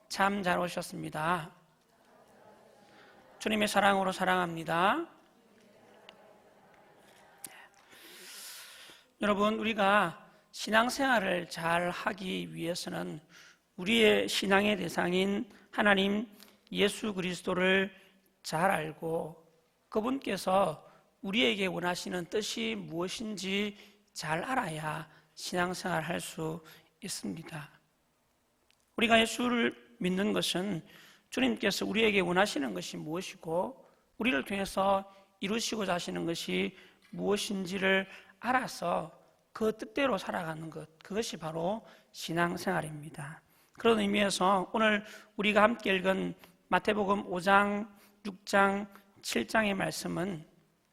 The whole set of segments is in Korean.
참 잘 오셨습니다. 주님의 사랑으로 사랑합니다. 여러분, 우리가 신앙생활을 잘 하기 위해서는 우리의 신앙의 대상인 하나님 예수 그리스도를 잘 알고 그분께서 우리에게 원하시는 뜻이 무엇인지 잘 알아야 신앙생활을 할 수 있습니다. 우리가 예수를 믿는 것은 주님께서 우리에게 원하시는 것이 무엇이고 우리를 통해서 이루시고자 하시는 것이 무엇인지를 알아서 그 뜻대로 살아가는 것, 그것이 바로 신앙생활입니다. 그런 의미에서 오늘 우리가 함께 읽은 마태복음 5장, 6장, 7장의 말씀은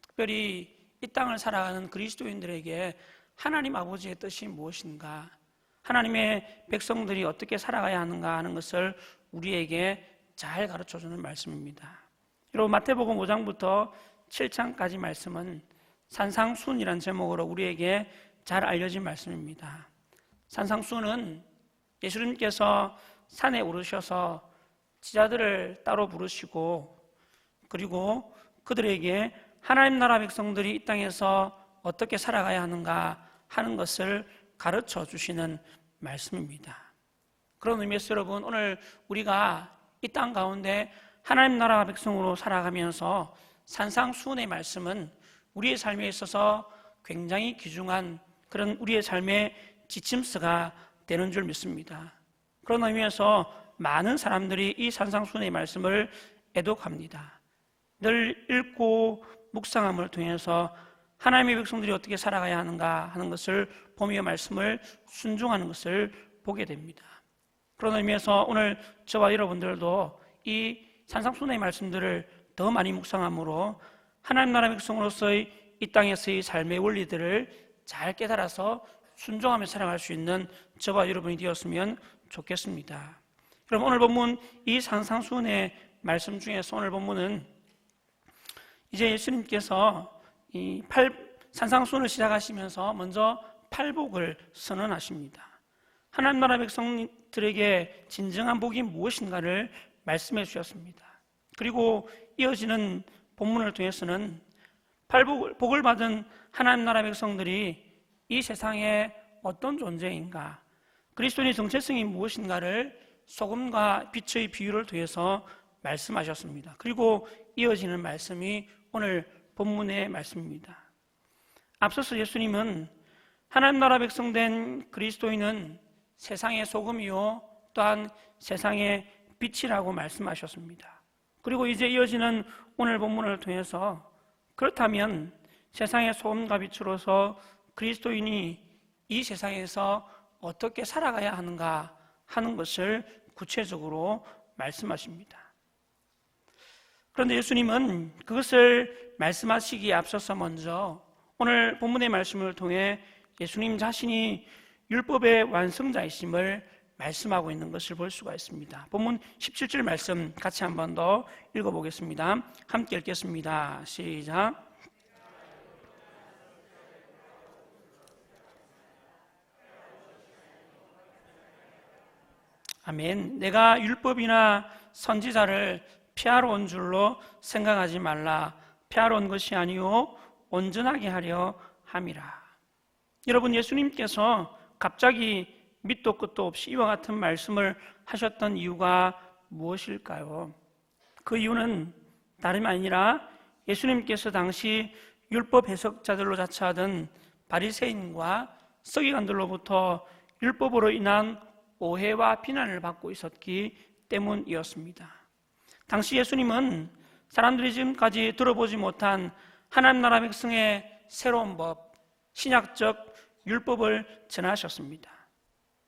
특별히 이 땅을 살아가는 그리스도인들에게 하나님 아버지의 뜻이 무엇인가, 하나님의 백성들이 어떻게 살아가야 하는가 하는 것을 우리에게 잘 가르쳐주는 말씀입니다. 여러분, 마태복음 5장부터 7장까지 말씀은 산상수훈이라는 제목으로 우리에게 잘 알려진 말씀입니다. 산상수훈은 예수님께서 산에 오르셔서 제자들을 따로 부르시고 그리고 그들에게 하나님 나라 백성들이 이 땅에서 어떻게 살아가야 하는가 하는 것을 가르쳐 주시는 말씀입니다. 그런 의미에서 여러분, 오늘 우리가 이 땅 가운데 하나님 나라 백성으로 살아가면서 산상수훈의 말씀은 우리의 삶에 있어서 굉장히 귀중한 그런 우리의 삶의 지침서가 되는 줄 믿습니다. 그런 의미에서 많은 사람들이 이 산상수훈의 말씀을 애독합니다. 늘 읽고 묵상함을 통해서 하나님의 백성들이 어떻게 살아가야 하는가 하는 것을 보며 말씀을 순종하는 것을 보게 됩니다. 그런 의미에서 오늘 저와 여러분들도 이 산상수훈의 말씀들을 더 많이 묵상함으로 하나님 나라 백성으로서의 이 땅에서의 삶의 원리들을 잘 깨달아서 순종하며 살아갈 수 있는 저와 여러분이 되었으면 좋겠습니다. 그럼 오늘 본문 이 산상수훈의 말씀 중에서 오늘 본문은 이제 예수님께서 이 산상수훈을 시작하시면서 먼저 팔복을 선언하십니다. 하나님 나라 백성들에게 진정한 복이 무엇인가를 말씀해 주셨습니다. 그리고 이어지는 본문을 통해서는 복을 받은 하나님 나라 백성들이 이 세상에 어떤 존재인가, 그리스도인의 정체성이 무엇인가를 소금과 빛의 비유를 통해서 말씀하셨습니다. 그리고 이어지는 말씀이 오늘 본문의 말씀입니다. 앞서서 예수님은 하나님 나라 백성된 그리스도인은 세상의 소금이요 또한 세상의 빛이라고 말씀하셨습니다. 그리고 이제 이어지는 오늘 본문을 통해서 그렇다면 세상의 소금과 빛으로서 그리스도인이 이 세상에서 어떻게 살아가야 하는가 하는 것을 구체적으로 말씀하십니다. 그런데 예수님은 그것을 말씀하시기에 앞서서 먼저 오늘 본문의 말씀을 통해 예수님 자신이 율법의 완성자이심을 말씀하고 있는 것을 볼 수가 있습니다. 본문 17절 말씀 같이 한 번 더 읽어보겠습니다. 함께 읽겠습니다. 시작. 아멘. 내가 율법이나 선지자를 폐하러 온 줄로 생각하지 말라. 폐하러 온 것이 아니요 온전하게 하려 함이라. 여러분, 예수님께서 갑자기 밑도 끝도 없이 이와 같은 말씀을 하셨던 이유가 무엇일까요? 그 이유는 다름이 아니라 예수님께서 당시 율법 해석자들로 자처하던 바리새인과 서기관들로부터 율법으로 인한 오해와 비난을 받고 있었기 때문이었습니다. 당시 예수님은 사람들이 지금까지 들어보지 못한 하나님 나라 백성의 새로운 법, 신약적 율법을 전하셨습니다.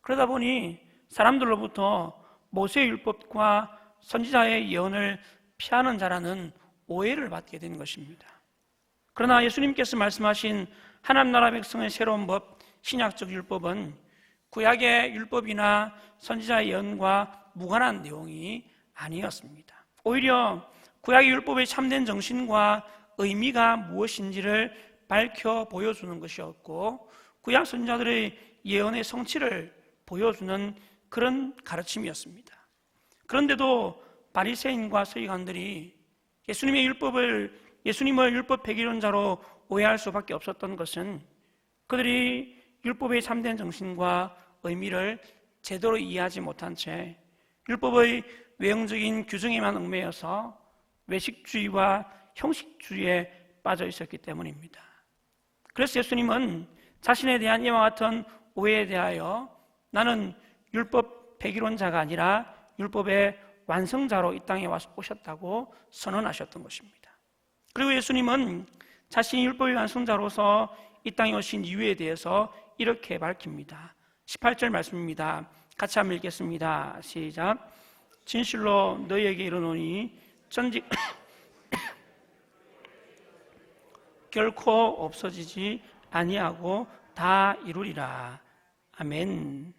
그러다 보니 사람들로부터 모세의 율법과 선지자의 예언을 피하는 자라는 오해를 받게 된 것입니다. 그러나 예수님께서 말씀하신 하나님 나라 백성의 새로운 법, 신약적 율법은 구약의 율법이나 선지자의 예언과 무관한 내용이 아니었습니다. 오히려 구약의 율법의 참된 정신과 의미가 무엇인지를 밝혀 보여주는 것이었고 구약 선지자들의 예언의 성취를 보여주는 그런 가르침이었습니다. 그런데도 바리새인과 서기관들이 예수님을 율법 폐기론자로 오해할 수밖에 없었던 것은 그들이 율법의 참된 정신과 의미를 제대로 이해하지 못한 채 율법의 외형적인 규정에만 얽매여서 외식주의와 형식주의에 빠져 있었기 때문입니다. 그래서 예수님은 자신에 대한 이와 같은 오해에 대하여 나는 율법 폐기론자가 아니라 율법의 완성자로 이 땅에 오셨다고 선언하셨던 것입니다. 그리고 예수님은 자신이 율법의 완성자로서 이 땅에 오신 이유에 대해서 이렇게 밝힙니다. 18절 말씀입니다. 같이 한번 읽겠습니다. 시작. 진실로 너희에게 이르노니 천지 결코 없어지지 아니하고 다 이루리라. 아멘.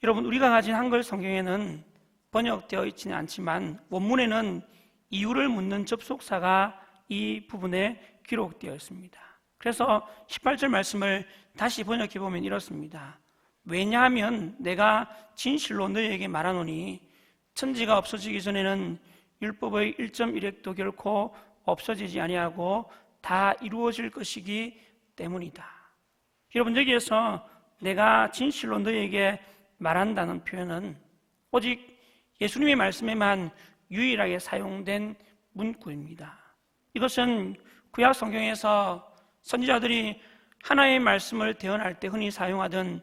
여러분, 우리가 가진 한글 성경에는 번역되어 있지는 않지만 원문에는 이유를 묻는 접속사가 이 부분에 기록되어 있습니다. 그래서 18절 말씀을 다시 번역해 보면 이렇습니다. 왜냐하면 내가 진실로 너희에게 말하노니 천지가 없어지기 전에는 율법의 1.1획도 결코 없어지지 아니하고 다 이루어질 것이기 때문이다. 여러분, 여기에서 내가 진실로 너희에게 말한다는 표현은 오직 예수님의 말씀에만 유일하게 사용된 문구입니다. 이것은 구약 성경에서 선지자들이 하나의 말씀을 대언할 때 흔히 사용하던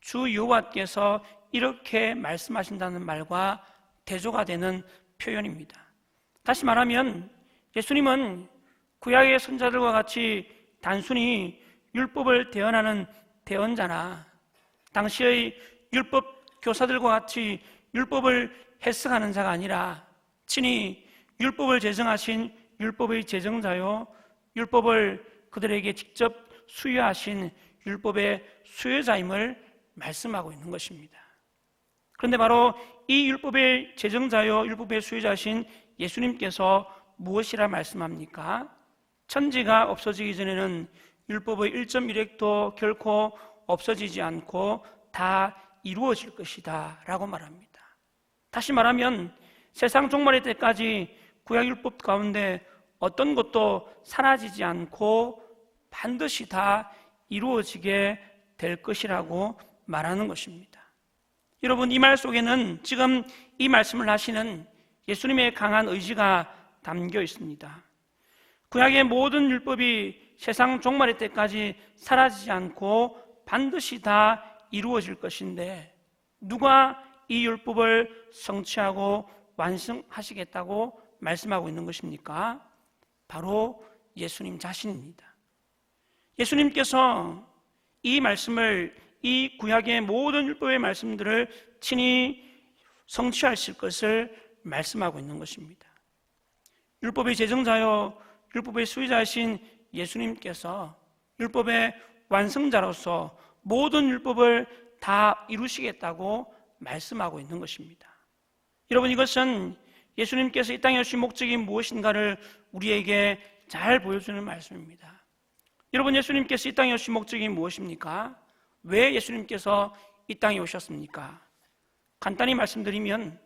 주 여호와께서 이렇게 말씀하신다는 말과 대조가 되는 표현입니다. 다시 말하면 예수님은 구약의 선지자들과 같이 단순히 율법을 대언하는 대언자나 당시의 율법 교사들과 같이 율법을 해석하는 자가 아니라 친히 율법을 제정하신 율법의 제정자요, 율법을 그들에게 직접 수여하신 율법의 수여자임을 말씀하고 있는 것입니다. 그런데 바로 이 율법의 제정자요, 율법의 수여자신 예수님께서 무엇이라 말씀합니까? 천지가 없어지기 전에는 율법의 1.1획도 결코 없어지지 않고 다 이루어질 것이다 라고 말합니다. 다시 말하면 세상 종말의 때까지 구약율법 가운데 어떤 것도 사라지지 않고 반드시 다 이루어지게 될 것이라고 말하는 것입니다. 여러분, 이 말 속에는 지금 이 말씀을 하시는 예수님의 강한 의지가 담겨 있습니다. 구약의 모든 율법이 세상 종말의 때까지 사라지지 않고 반드시 다 이루어질 것인데 누가 이 율법을 성취하고 완성하시겠다고 말씀하고 있는 것입니까? 바로 예수님 자신입니다. 예수님께서 이 말씀을, 이 구약의 모든 율법의 말씀들을 친히 성취하실 것을 말씀하고 있는 것입니다. 율법의 제정자요, 율법의 수의자이신 예수님께서 율법의 완성자로서 모든 율법을 다 이루시겠다고 말씀하고 있는 것입니다. 여러분, 이것은 예수님께서 이 땅에 오신 목적이 무엇인가를 우리에게 잘 보여주는 말씀입니다. 여러분, 예수님께서 이 땅에 오신 목적이 무엇입니까? 왜 예수님께서 이 땅에 오셨습니까? 간단히 말씀드리면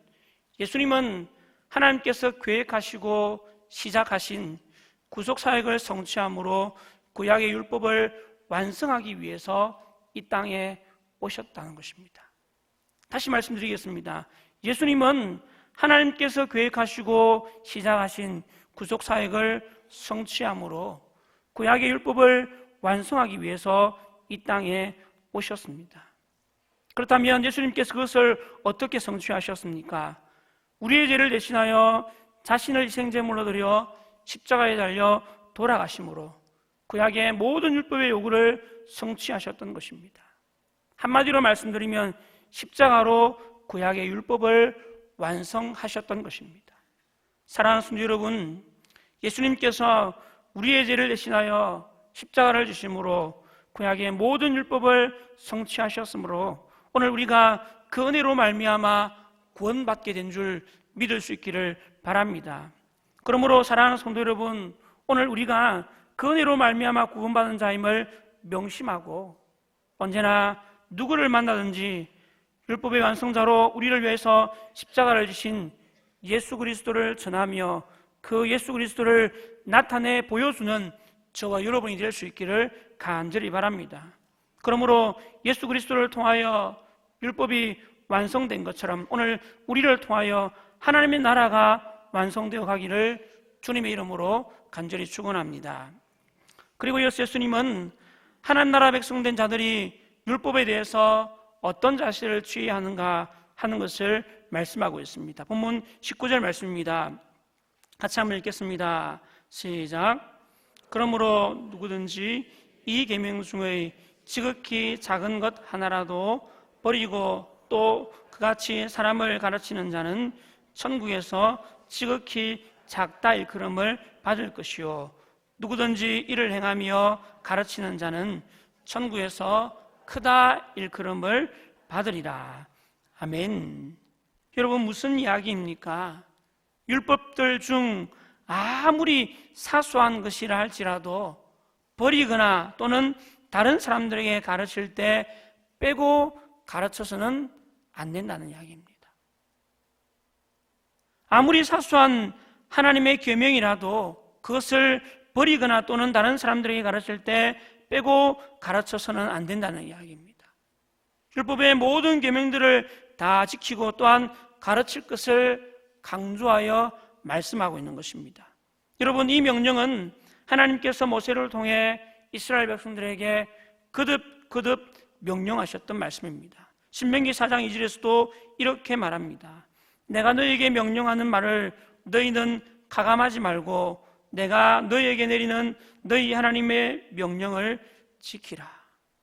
예수님은 하나님께서 계획하시고 시작하신 구속사역을 성취함으로 구약의 율법을 완성하기 위해서 이 땅에 오셨다는 것입니다. 다시 말씀드리겠습니다. 예수님은 하나님께서 계획하시고 시작하신 구속사역을 성취함으로 구약의 율법을 완성하기 위해서 이 땅에 오셨습니다. 그렇다면 예수님께서 그것을 어떻게 성취하셨습니까? 우리의 죄를 대신하여 자신을 희생제물로 드려 십자가에 달려 돌아가심으로 구약의 모든 율법의 요구를 성취하셨던 것입니다. 한마디로 말씀드리면 십자가로 구약의 율법을 완성하셨던 것입니다. 사랑하는 성도 여러분, 예수님께서 우리의 죄를 대신하여 십자가를 지심으로 구약의 모든 율법을 성취하셨으므로 오늘 우리가 그 은혜로 말미암아 구원받게 된 줄 믿을 수 있기를 바랍니다. 그러므로 사랑하는 성도 여러분, 오늘 우리가 그 은혜로 말미암아 구원받은 자임을 명심하고 언제나 누구를 만나든지 율법의 완성자로 우리를 위해서 십자가를 지신 예수 그리스도를 전하며 그 예수 그리스도를 나타내 보여주는 저와 여러분이 될 수 있기를 간절히 바랍니다. 그러므로 예수 그리스도를 통하여 율법이 완성된 것처럼 오늘 우리를 통하여 하나님의 나라가 완성되어 가기를 주님의 이름으로 간절히 축원합니다. 그리고 예수님은 하나님 나라 백성된 자들이 율법에 대해서 어떤 자세를 취해야 하는가 하는 것을 말씀하고 있습니다. 본문 19절 말씀입니다. 같이 한번 읽겠습니다. 시작. 그러므로 누구든지 이 계명 중의 지극히 작은 것 하나라도 버리고 또 그같이 사람을 가르치는 자는 천국에서 지극히 작다 일컬음을 받을 것이요 누구든지 이를 행하며 가르치는 자는 천국에서 크다 일컬음을 받으리라. 아멘. 여러분, 무슨 이야기입니까? 율법들 중 아무리 사소한 것이라 할지라도 버리거나 또는 다른 사람들에게 가르칠 때 빼고 가르쳐서는 안 된다는 이야기입니다. 아무리 사소한 하나님의 계명이라도 그것을 버리거나 또는 다른 사람들에게 가르칠 때 빼고 가르쳐서는 안 된다는 이야기입니다. 율법의 모든 계명들을 다 지키고 또한 가르칠 것을 강조하여 말씀하고 있는 것입니다. 여러분, 이 명령은 하나님께서 모세를 통해 이스라엘 백성들에게 거듭 명령하셨던 말씀입니다. 신명기 4장 2절에서도 이렇게 말합니다. 내가 너희에게 명령하는 말을 너희는 가감하지 말고 내가 너희에게 내리는 너희 하나님의 명령을 지키라.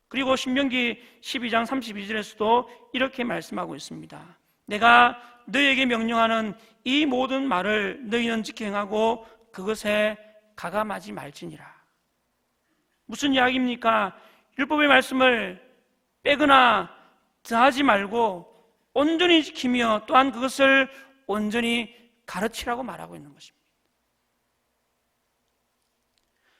그리고 신명기 12장 32절에서도 이렇게 말씀하고 있습니다. 내가 너희에게 명령하는 이 모든 말을 너희는 지켜 행하고 그것에 가감하지 말지니라. 무슨 이야기입니까? 율법의 말씀을 빼거나 더하지 말고 온전히 지키며 또한 그것을 온전히 가르치라고 말하고 있는 것입니다.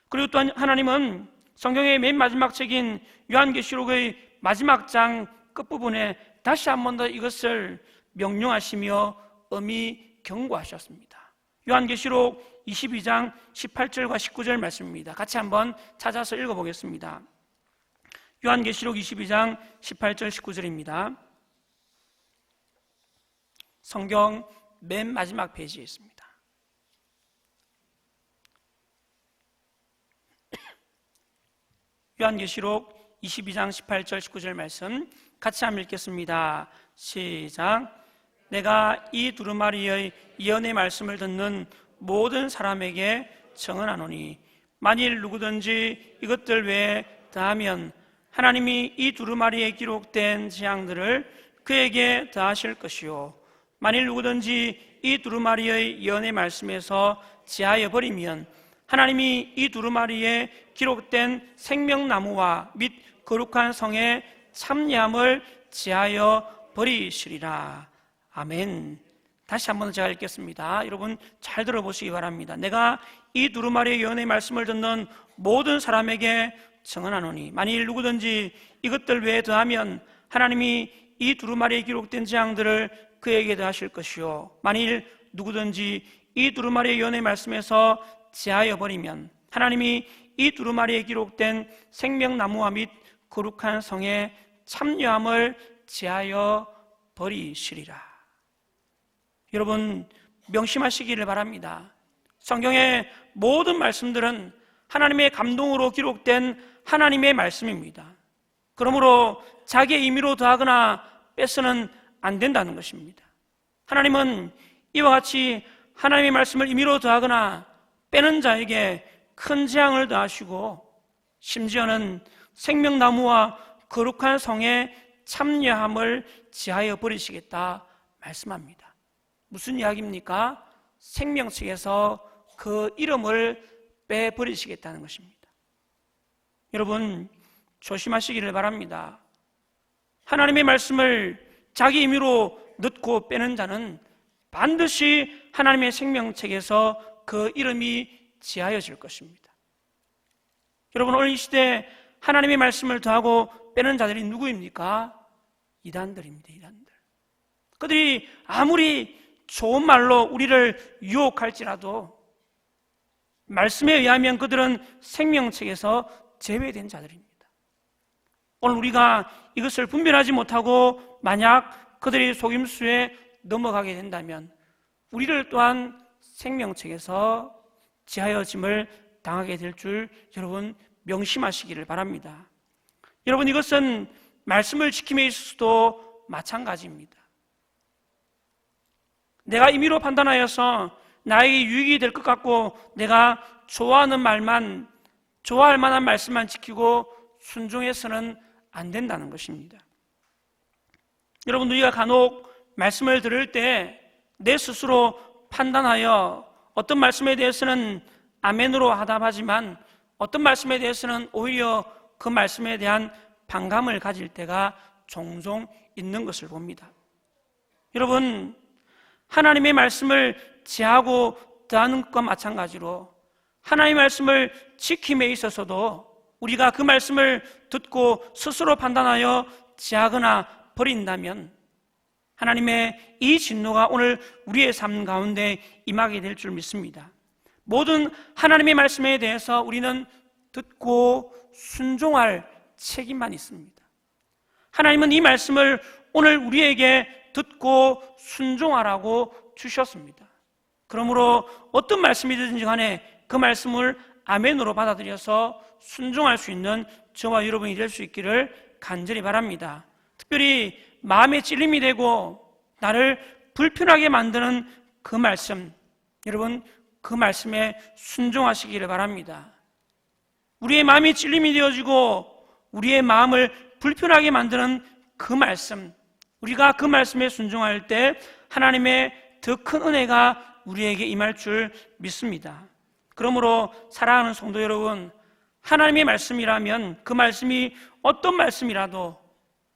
그리고 또한 하나님은 성경의 맨 마지막 책인 요한계시록의 마지막 장 끝부분에 다시 한 번 더 이것을 명령하시며 엄히 경고하셨습니다. 요한계시록 22장 18절과 19절 말씀입니다. 같이 한번 찾아서 읽어보겠습니다. 요한계시록 22장 18절 19절입니다. 성경 맨 마지막 페이지에 있습니다. 요한계시록 22장 18절 19절 말씀 같이 한번 읽겠습니다. 시작. 내가 이 두루마리의 예언의 말씀을 듣는 모든 사람에게 청언하노니 만일 누구든지 이것들 외에 더하면 하나님이 이 두루마리에 기록된 재앙들을 그에게 더하실 것이요 만일 누구든지 이 두루마리의 예언의 말씀에서 제하여 버리면 하나님이 이 두루마리에 기록된 생명나무와 및 거룩한 성의 참여함을 제하여 버리시리라. 아멘. 다시 한번 제가 읽겠습니다. 여러분 잘 들어보시기 바랍니다. 내가 이 두루마리의 예언의 말씀을 듣는 모든 사람에게 청언하노니 만일 누구든지 이것들 외에 더하면 하나님이 이 두루마리에 기록된 재앙들을 그에게 더하실 것이요 만일 누구든지 이 두루마리의 예언의 말씀에서 제하여 버리면 하나님이 이 두루마리에 기록된 생명나무와 및 거룩한 성의 참여함을 제하여 버리시리라. 여러분 명심하시기를 바랍니다. 성경의 모든 말씀들은 하나님의 감동으로 기록된 하나님의 말씀입니다. 그러므로 자기의 임의로 더하거나 빼서는 안 된다는 것입니다. 하나님은 이와 같이 하나님의 말씀을 임의로 더하거나 빼는 자에게 큰 재앙을 더하시고 심지어는 생명나무와 거룩한 성의 참여함을 제하여 버리시겠다 말씀합니다. 무슨 이야기입니까? 생명책에서 그 이름을 빼버리시겠다는 것입니다. 여러분 조심하시기를 바랍니다. 하나님의 말씀을 자기 임의로 넣고 빼는 자는 반드시 하나님의 생명책에서 그 이름이 제하여질 것입니다. 여러분 오늘 이 시대에 하나님의 말씀을 더하고 빼는 자들이 누구입니까? 이단들입니다. 이단들. 그들이 아무리 좋은 말로 우리를 유혹할지라도 말씀에 의하면 그들은 생명책에서 제외된 자들입니다. 오늘 우리가 이것을 분별하지 못하고 만약 그들의 속임수에 넘어가게 된다면 우리를 또한 생명책에서 제하여짐을 당하게 될 줄 여러분 명심하시기를 바랍니다. 여러분, 이것은 말씀을 지킴에 있어서도 마찬가지입니다. 내가 임의로 판단하여서 나에게 유익이 될 것 같고 내가 좋아하는 말만, 좋아할 만한 말씀만 지키고 순종해서는 안 된다는 것입니다. 여러분, 우리가 간혹 말씀을 들을 때 내 스스로 판단하여 어떤 말씀에 대해서는 아멘으로 하답하지만 어떤 말씀에 대해서는 오히려 그 말씀에 대한 반감을 가질 때가 종종 있는 것을 봅니다. 여러분, 하나님의 말씀을 제하고 더하는 것과 마찬가지로 하나님의 말씀을 지킴에 있어서도 우리가 그 말씀을 듣고 스스로 판단하여 제하거나 버린다면 하나님의 이 진노가 오늘 우리의 삶 가운데 임하게 될 줄 믿습니다. 모든 하나님의 말씀에 대해서 우리는 듣고 순종할 책임만 있습니다. 하나님은 이 말씀을 오늘 우리에게 듣고 순종하라고 주셨습니다. 그러므로 어떤 말씀이든지 간에 그 말씀을 아멘으로 받아들여서 순종할 수 있는 저와 여러분이 될 수 있기를 간절히 바랍니다. 특별히 마음에 찔림이 되고 나를 불편하게 만드는 그 말씀, 여러분 그 말씀에 순종하시기를 바랍니다. 우리의 마음이 찔림이 되어지고 우리의 마음을 불편하게 만드는 그 말씀, 우리가 그 말씀에 순종할 때 하나님의 더 큰 은혜가 우리에게 임할 줄 믿습니다. 그러므로 사랑하는 성도 여러분, 하나님의 말씀이라면 그 말씀이 어떤 말씀이라도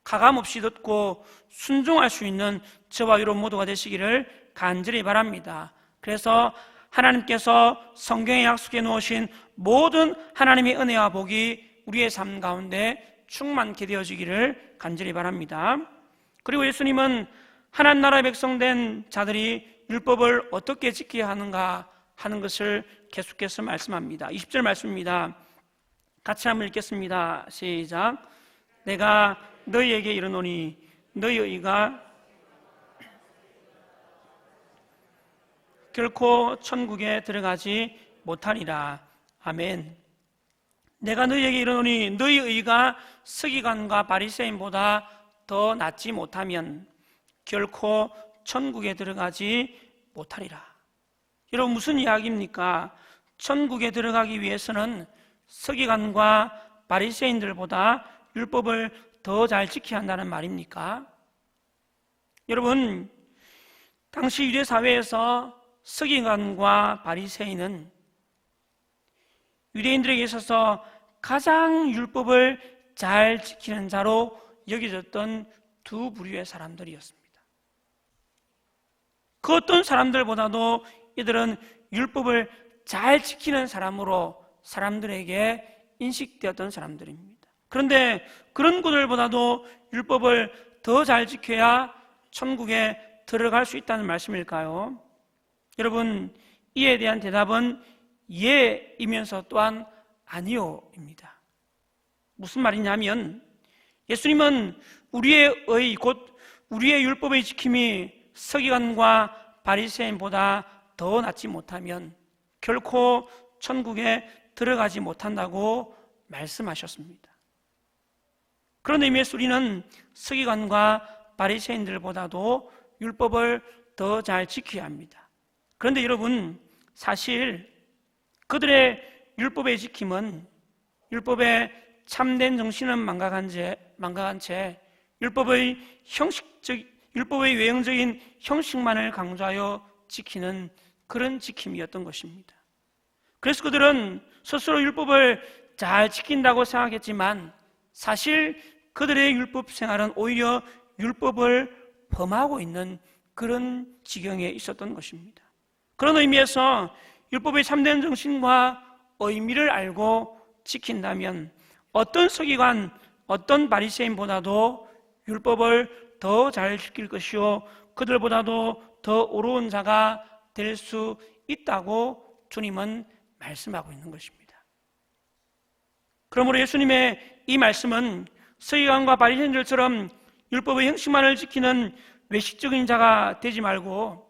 가감없이 듣고 순종할 수 있는 저와 여러분 모두가 되시기를 간절히 바랍니다. 그래서 하나님께서 성경에 약속해 놓으신 모든 하나님의 은혜와 복이 우리의 삶 가운데 충만케 되어지기를 간절히 바랍니다. 그리고 예수님은 하나님 나라의 백성된 자들이 율법을 어떻게 지켜야 하는가 하는 것을 계속해서 말씀합니다. 20절 말씀입니다. 같이 한번 읽겠습니다. 시작. 내가 너희에게 이르노니 너희 의가 결코 천국에 들어가지 못하리라. 아멘. 내가 너희에게 이르노니 너희 의가 서기관과 바리새인보다 더 낫지 못하면 결코 천국에 들어가지 못하리라. 여러분, 무슨 이야기입니까? 천국에 들어가기 위해서는 서기관과 바리새인들보다 율법을 더 잘 지켜야 한다는 말입니까? 여러분, 당시 유대 사회에서 서기관과 바리새인은 유대인들에게 있어서 가장 율법을 잘 지키는 자로 여겨졌던 두 부류의 사람들이었습니다. 그 어떤 사람들보다도 이들은 율법을 잘 지키는 사람으로 사람들에게 인식되었던 사람들입니다. 그런데 그런 그들보다도 율법을 더 잘 지켜야 천국에 들어갈 수 있다는 말씀일까요? 여러분, 이에 대한 대답은 예이면서 또한 아니요입니다. 무슨 말이냐면 예수님은 우리의 의, 곧 우리의 율법의 지킴이 서기관과 바리새인보다 더 낫지 못하면 결코 천국에 들어가지 못한다고 말씀하셨습니다. 그런 의미에서 우리는 서기관과 바리새인들보다도 율법을 더 잘 지켜야 합니다. 그런데 여러분, 사실 그들의 율법의 지킴은 율법의 참된 정신은 망각한 채 율법의 외형적인 형식만을 강조하여 지키는 그런 지킴이었던 것입니다. 그래서 그들은 스스로 율법을 잘 지킨다고 생각했지만 사실 그들의 율법 생활은 오히려 율법을 범하고 있는 그런 지경에 있었던 것입니다. 그런 의미에서 율법의 참된 정신과 의미를 알고 지킨다면 어떤 서기관, 어떤 바리새인보다도 율법을 더 잘 지킬 것이요 그들보다도 더 어려운 자가 될 수 있다고 주님은 말씀하고 있는 것입니다. 그러므로 예수님의 이 말씀은 서기관과 바리새인들처럼 율법의 형식만을 지키는 외식적인 자가 되지 말고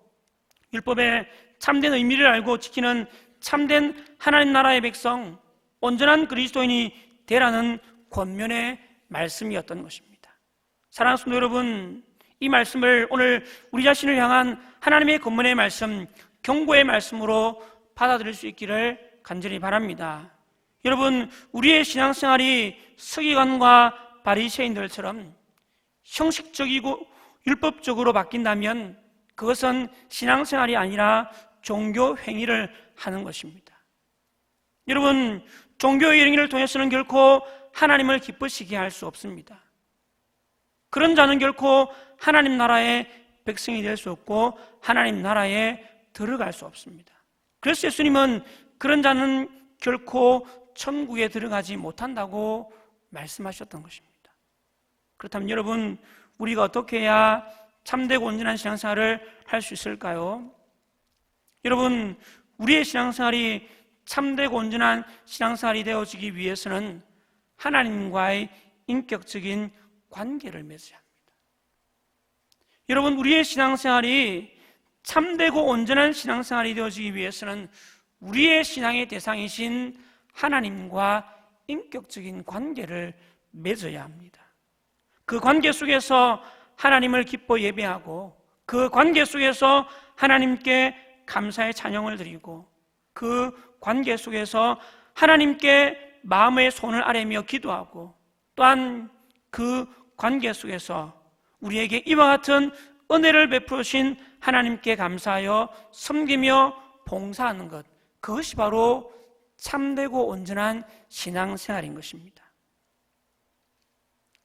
율법의 참된 의미를 알고 지키는 참된 하나님 나라의 백성, 온전한 그리스도인이 되라는 권면의 말씀이었던 것입니다. 사랑하는 성도 여러분, 이 말씀을 오늘 우리 자신을 향한 하나님의 권면의 말씀, 경고의 말씀으로 받아들일 수 있기를 간절히 바랍니다. 여러분, 우리의 신앙생활이 서기관과 바리새인들처럼 형식적이고 율법적으로 바뀐다면 그것은 신앙생활이 아니라 종교 행위를 하는 것입니다. 여러분, 종교의 행위를 통해서는 결코 하나님을 기쁘시게 할 수 없습니다. 그런 자는 결코 하나님 나라의 백성이 될 수 없고 하나님 나라에 들어갈 수 없습니다. 그래서 예수님은 그런 자는 결코 천국에 들어가지 못한다고 말씀하셨던 것입니다. 그렇다면 여러분, 우리가 어떻게 해야 참되고 온전한 신앙생활을 할 수 있을까요? 여러분, 우리의 신앙생활이 참되고 온전한 신앙생활이 되어지기 위해서는 하나님과의 인격적인 관계를 맺어야 합니다. 여러분, 우리의 신앙생활이 참되고 온전한 신앙생활이 되어지기 위해서는 우리의 신앙의 대상이신 하나님과 인격적인 관계를 맺어야 합니다. 그 관계 속에서 하나님을 기뻐 예배하고 그 관계 속에서 하나님께 감사의 찬양을 드리고 그 관계 속에서 하나님께 마음의 손을 아뢰며 기도하고 또한 그 관계 속에서 우리에게 이와 같은 은혜를 베푸신 하나님께 감사하여 섬기며 봉사하는 것, 그것이 바로 참되고 온전한 신앙생활인 것입니다.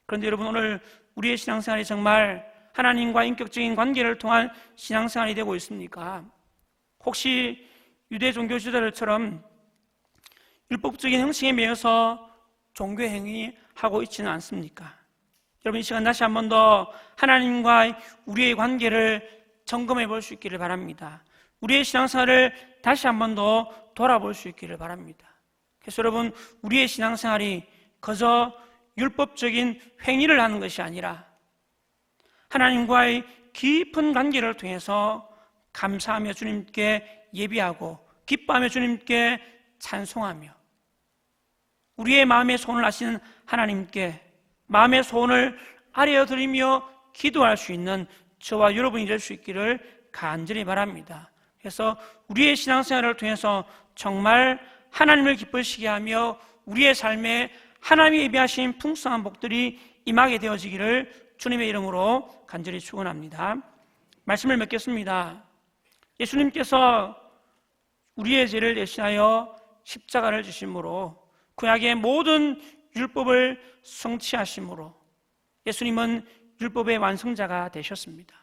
그런데 여러분, 오늘 우리의 신앙생활이 정말 하나님과 인격적인 관계를 통한 신앙생활이 되고 있습니까? 혹시 유대 종교 지도자들처럼 율법적인 형식에 매여서 종교 행위하고 있지는 않습니까? 여러분, 이 시간 다시 한 번 더 하나님과 우리의 관계를 점검해 볼 수 있기를 바랍니다. 우리의 신앙생활을 다시 한 번 더 돌아볼 수 있기를 바랍니다. 그래서 여러분, 우리의 신앙생활이 그저 율법적인 행위를 하는 것이 아니라 하나님과의 깊은 관계를 통해서 감사하며 주님께 예비하고 기뻐하며 주님께 찬송하며 우리의 마음의 소원을 아시는 하나님께 마음의 소원을 아뢰어드리며 기도할 수 있는 저와 여러분이 될 수 있기를 간절히 바랍니다. 그래서 우리의 신앙생활을 통해서 정말 하나님을 기쁘시게 하며 우리의 삶에 하나님이 예비하신 풍성한 복들이 임하게 되어지기를 주님의 이름으로 간절히 축원합니다. 말씀을 맺겠습니다. 예수님께서 우리의 죄를 대신하여 십자가를 지심으로 구약의 모든 율법을 성취하심으로 예수님은 율법의 완성자가 되셨습니다.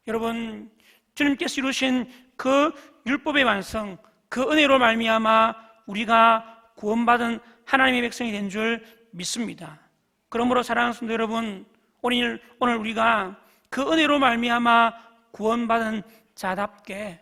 여러분, 주님께서 이루신 그 율법의 완성, 그 은혜로 말미암아 우리가 구원받은 하나님의 백성이 된 줄 믿습니다. 그러므로 사랑하는 성도 여러분, 오늘 우리가 그 은혜로 말미암아 구원받은 자답게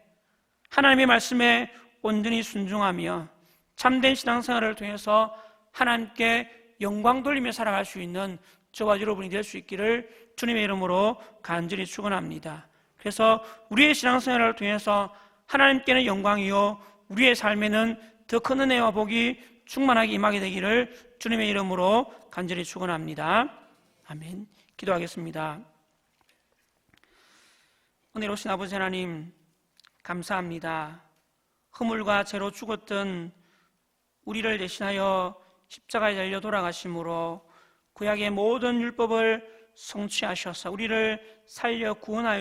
하나님의 말씀에 온전히 순종하며 참된 신앙생활을 통해서 하나님께 영광 돌리며 살아갈 수 있는 저와 여러분이 될 수 있기를 주님의 이름으로 간절히 축원합니다. 그래서 우리의 신앙생활을 통해서 하나님께는 영광이요 우리의 삶에는 더 큰 은혜와 복이 충만하게 임하게 되기를 주님의 이름으로 간절히 축원합니다. 아멘. 기도하겠습니다. 은혜로우신 아버지 하나님, 감사합니다. 허물과 죄로 죽었던 우리를 대신하여 십자가에 달려 돌아가심으로 구약의 모든 율법을 성취하셔서 우리를 살려 구원하여